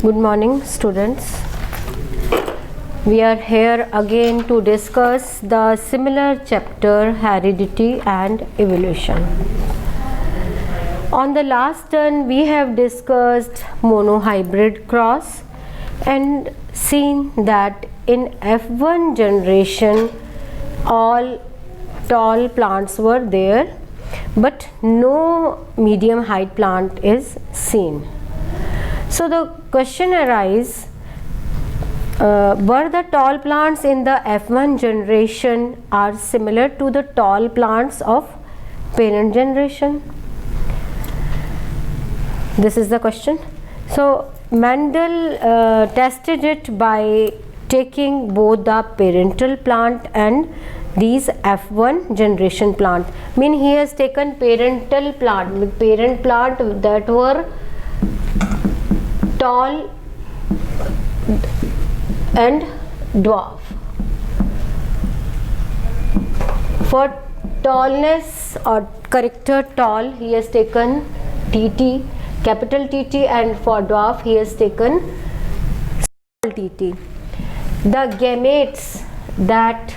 Good morning, students. We are here again to discuss the similar chapter heredity and evolution. On the last turn, we have discussed monohybrid cross and seen that in F1 generation all tall plants were there, but no medium height plant is seen. So the question arises, were the tall plants in the F1 generation are similar to the tall plants of parent generation? This is the question. So Mendel tested it by taking both the parental plant and these F1 generation plant. Mean he has taken parental plant, parent plant that were tall and dwarf. For tallness or character tall, he has taken TT, capital TT, and for dwarf he has taken small TT. The gametes that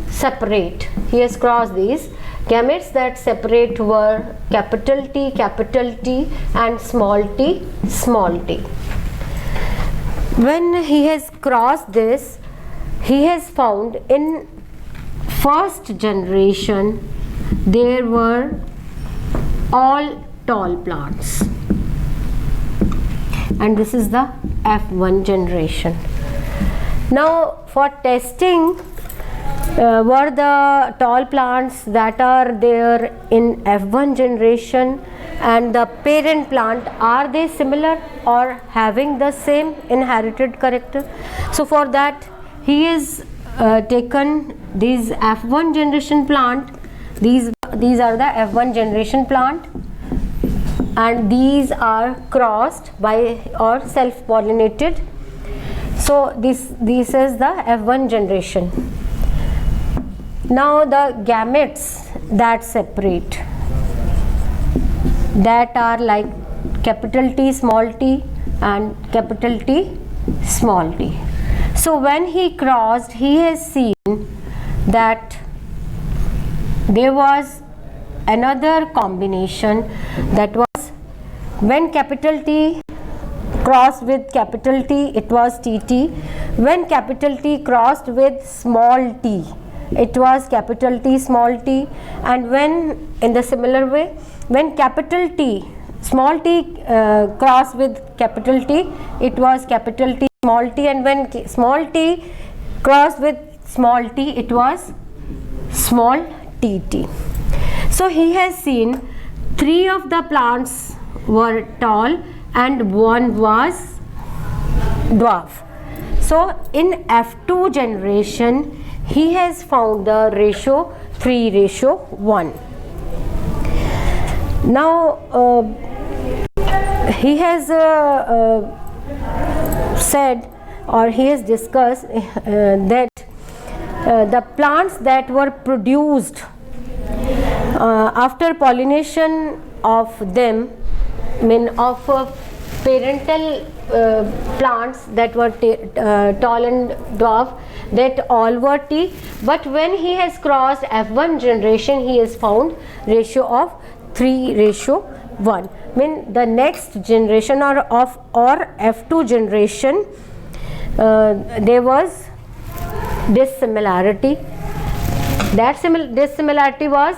separate, he has crossed these gametes that separate were capital T and small t, small t. When he has crossed this, he has found in first generation there were all tall plants, and this is the F1 generation. Now for testing, were the tall plants that are there in F1 generation and the parent plant, are they similar or having the same inherited character? So for that he has taken these F1 generation plant, these are the F1 generation plant, and these are crossed by or self-pollinated. So this is the F1 generation. Now the gametes that separate, that are like capital T small t and capital T small t. So when he crossed, he has seen that there was another combination, that was when capital T crossed with capital T, it was TT. When capital T crossed with small t, it was capital T small t. And when, in the similar way, when capital T small t crossed with capital T, it was capital T small t. And when small t crossed with small t, it was small tt. So he has seen 3 of the plants were tall and 1 was dwarf. So in F2 generation he has found the ratio 3:1. Now he has said, or he has discussed that the plants that were produced after pollination of them, of parental plants that were tall and dwarf, that all were T. But when he has crossed F1 generation, he has found ratio of 3:1. Mean the next generation or F2 generation, there was dissimilarity. That dissimilarity was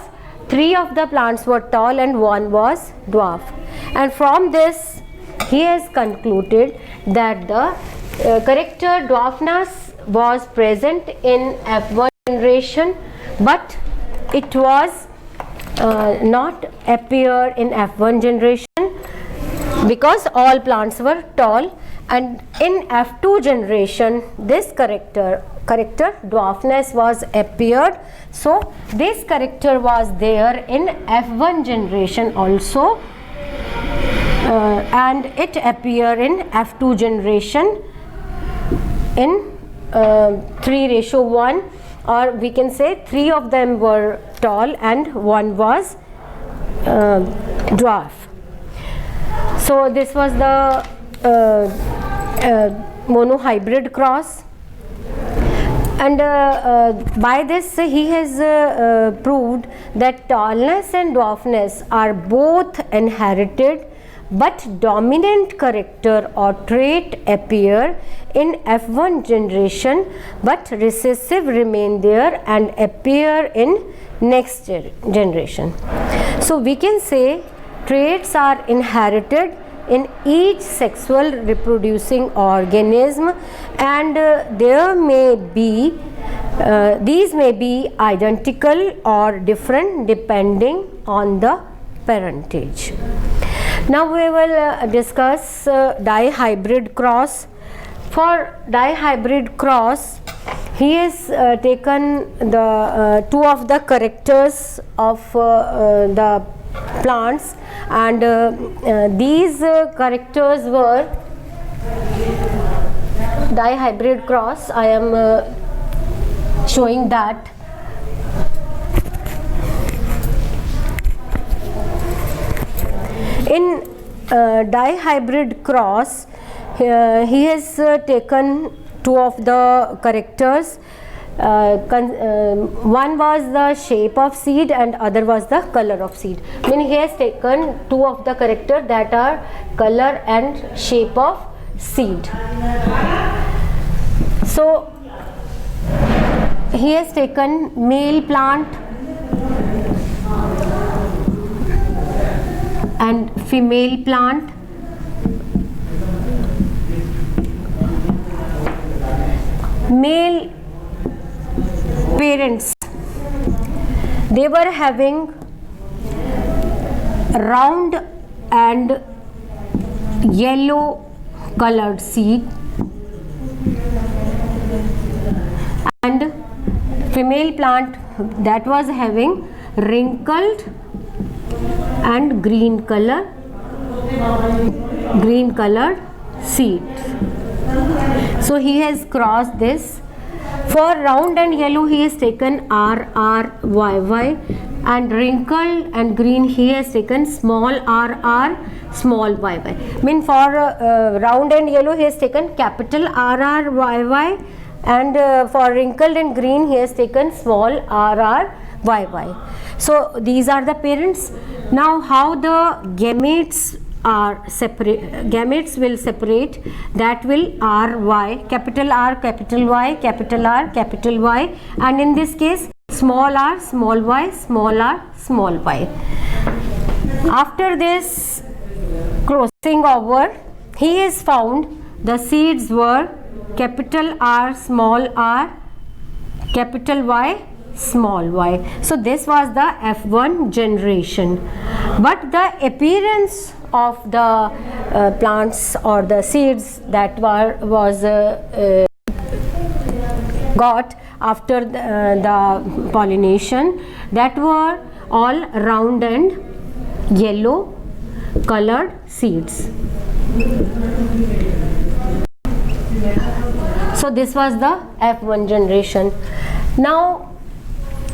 3 of the plants were tall and 1 was dwarf. And from this he has concluded that the character dwarfness was present in F1 generation, but it was not appear in F1 generation because all plants were tall. And in F2 generation this character dwarfness was appeared. So this character was there in F1 generation also, and it appeared in F2 generation in 3:1, or we can say 3 of them were tall and 1 was dwarf. So this was the monohybrid cross, and by this he has proved that tallness and dwarfness are both inherited, but dominant character or trait appear in F1 generation, but recessive remain there and appear in next generation. So we can say traits are inherited in each sexual reproducing organism, and there may be these may be identical or different depending on the parentage. Now we will discuss dihybrid cross. For dihybrid cross, he has taken the two of the characters of the plants, and these characters were dihybrid cross. I am showing that. In dihybrid cross, he has taken two of the characters. One was the shape of seed and other was the color of seed. I mean, he has taken two of the characters that are color and shape of seed. So he has taken male plant and female plant. Male parents, they were having round and yellow colored seed, and female plant that was having wrinkled and green colored seeds. So he has crossed this. For round and yellow he has taken RRYY, and wrinkled and green he has taken small rr small yy. Mean for round and yellow he has taken capital RRYY, and for wrinkled and green he has taken small RRYY. So these are the parents. Now how the gametes are separate, gametes will separate, that will RY, capital R, capital Y, capital R, capital Y, and in this case small r, small y, small r, small y. After this crossing over, he has found the seeds were capital R, small r, capital Y, small y. So this was the F1 generation, but the appearance of the plants or the seeds that was got after the pollination, that were all round and yellow colored seeds. So this was the F1 generation. Now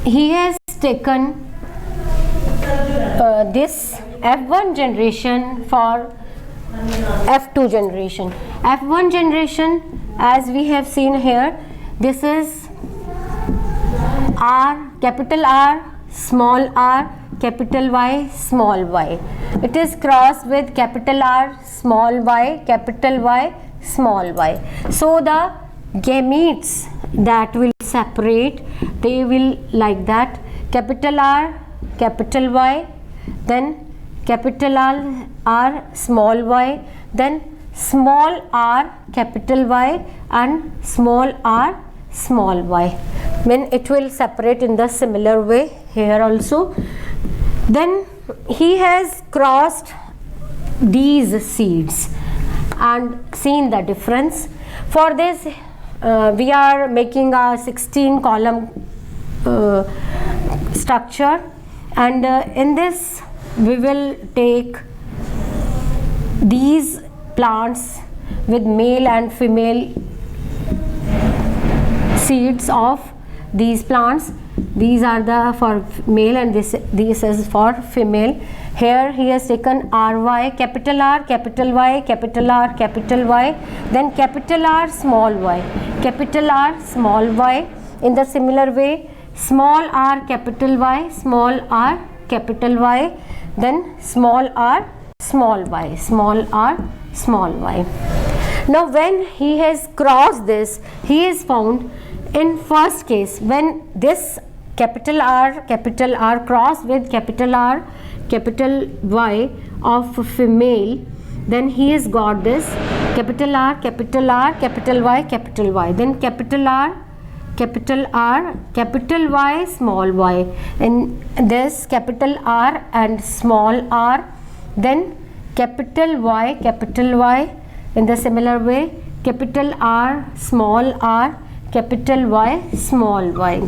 he has taken this F1 generation for F2 generation. F1 generation, as we have seen here, this is R, capital R, small r, capital Y, small y. It is crossed with capital R, small y, capital Y, small y. So the gametes that will separate, they will like that: capital R, capital Y, then capital R, small y, then small r, capital Y, and small r, small y. When it will separate in the similar way here also. Then he has crossed these seeds and seen the difference. For this we are making a 16 column structure, and in this we will take these plants with male and female seeds of these plants, these are the for male and this is for female. Here he has taken ry, capital R, capital Y, capital R, capital Y, then capital R, small y, capital R, small y. In the similar way, small r, capital Y, small r, capital Y, then small r, small y, small r, small y. Now when he has crossed this, he is found in first case when this capital R cross with capital R, capital Y of female, then he has got this capital R, capital R, capital Y, then capital R, capital Y, small y, and this capital R and small r, then capital Y in the similar way, capital R, small r, capital Y, small y.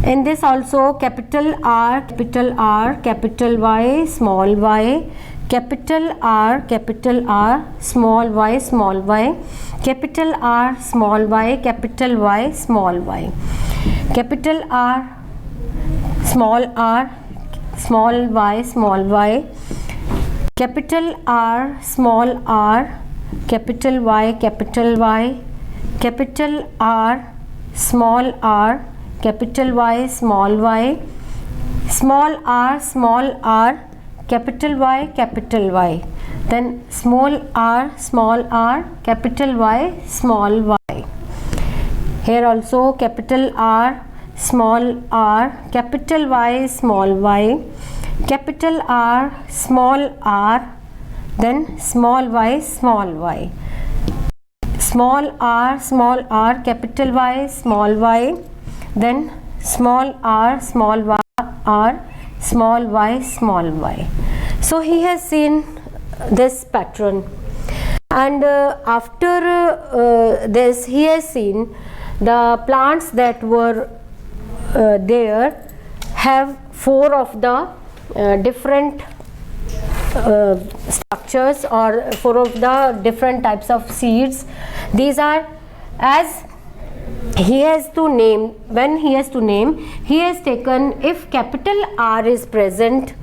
In this also capital R, capital Y, small y, capital R, small y, capital R, small y, capital Y, small y, capital R, small y, capital R, small r, capital Y, capital R, small r, capital Y, small y, small r, capital Y, then small r, capital Y, small y. Here also capital R, small r, capital Y, small y, capital R, small r, then small y, small r, capital Y, small y, then small r, small y. So he has seen this pattern, and after this he has seen the plants that were there have 4 of the different structures or 4 of the different types of seeds. These are, as he has to name, when he has to name, he has taken if capital R is present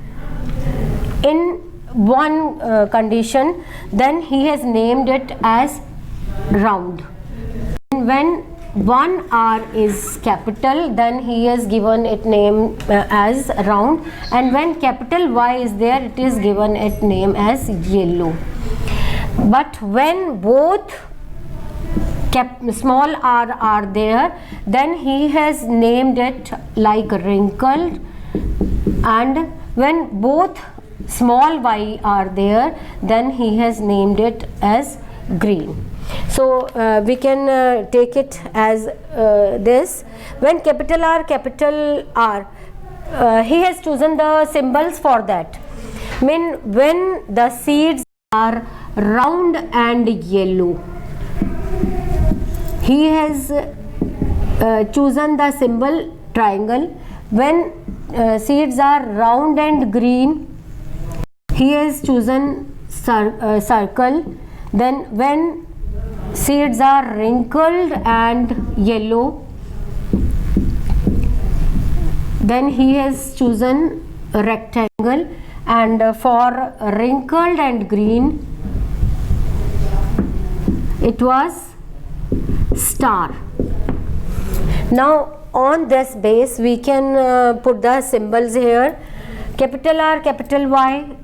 in one condition, then he has named it as round. And when one R is capital, then he has given it name as round, and when capital Y is there, it is given it name as yellow. But when both small r are there, then he has named it like wrinkled, and when both small y are there, then he has named it as green. So we can take it as this. When capital R, he has chosen the symbols for that. Mean when the seeds are round and yellow, he has chosen the symbol triangle. When seeds are round and green, he has chosen circle. Then when seeds are wrinkled and yellow, then he has chosen a rectangle, and for wrinkled and green it was star. Now on this base we can put the symbols here. Capital R, capital Y,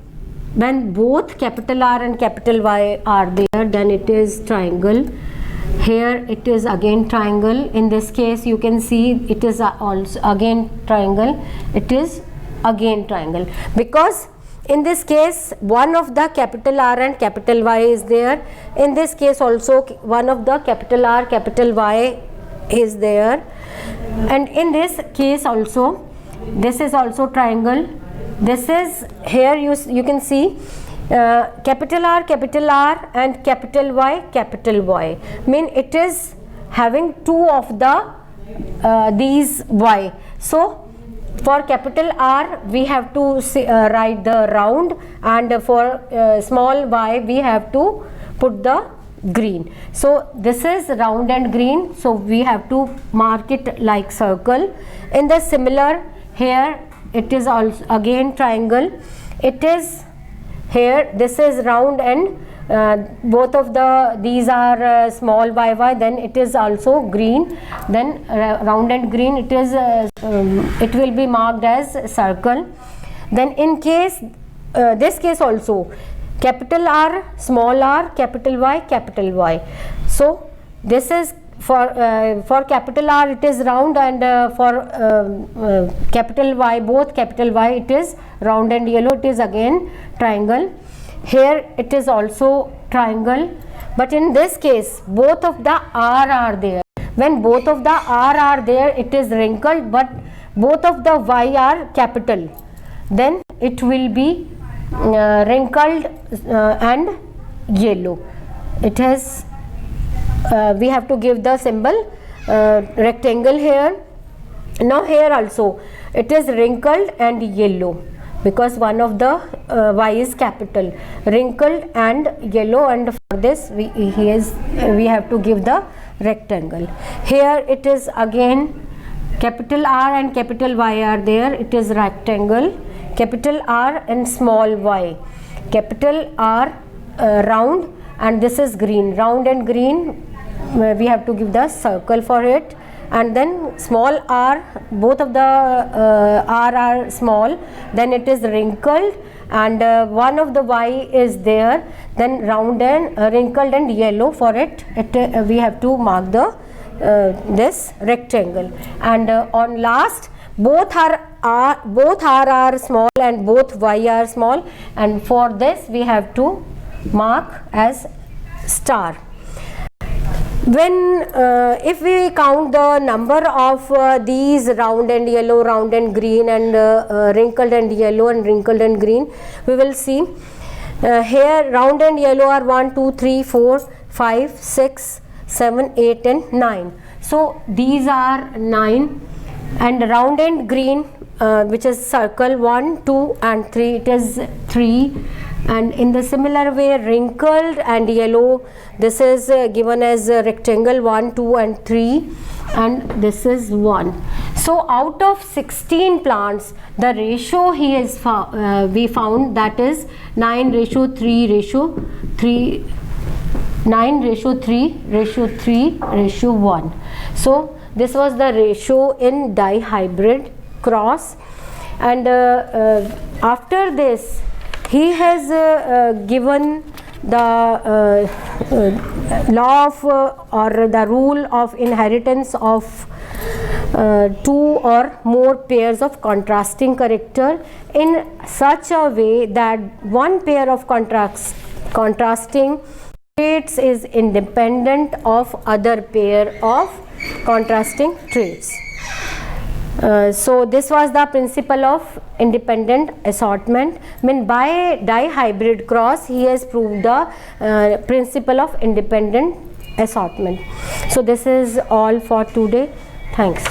when both capital R and capital Y are there, then it is triangle. Here it is again triangle. In this case you can see it is also again triangle. It is again triangle, because in this case one of the capital R and capital Y is there. In this case also one of the capital R, capital Y is there, and in this case also this is also triangle. This is, here you can see capital R and capital Y, mean it is having 2 of the these Y. So for capital R we have to write the round, and for small y we have to put the green. So this is round and green, so we have to mark it like circle. In the similar, here it is also again triangle. It is here, this is round and both of these are small yy, then it is also green, then round and green, it is it will be marked as circle. Then in case this case also, capital R, small r, capital Y, capital Y. So this is for capital R it is round, and for capital Y, both capital Y, it is round and yellow, it is again triangle. Here it is also triangle, but in this case both of the R are there. When both of the R are there, it is wrinkled, but both of the Y are capital, then it will be wrinkled and yellow. It has we have to give the symbol rectangle here. Now here also it is wrinkled and yellow, because one of the Y is capital, wrinkled and yellow, and for this we have to give the rectangle. Here it is again capital R and capital Y are there, it is rectangle, capital R and small y, capital R round, and this is green, round and green, we have to give the circle for it. And then small r, both of the r are small, then it is wrinkled, and one of the y is there, then round and wrinkled and yellow, for it we have to mark the this rectangle. And on last, both r are small and both y are small, and for this we have to mark as star. When if we count the number of these round and yellow, round and green, and wrinkled and yellow and wrinkled and green, we will see here round and yellow are 1, 2, 3, 4, 5, 6, 7, 8 and 9. So these are 9, and round and green which is circle 1, 2 and 3, it is 3. And in the similar way, wrinkled and yellow, this is given as rectangle 1, 2 and 3, and this is 1. So out of 16 plants, the ratio we found, that is 9:3:1. So this was the ratio in dihybrid cross. And after this, he has given the law of or the rule of inheritance of 2 or more pairs of contrasting character in such a way that one pair of contrasting traits is independent of other pair of contrasting traits. So this was the principle of independent assortment. By dihybrid cross, he has proved the principle of independent assortment. So this is all for today. Thanks.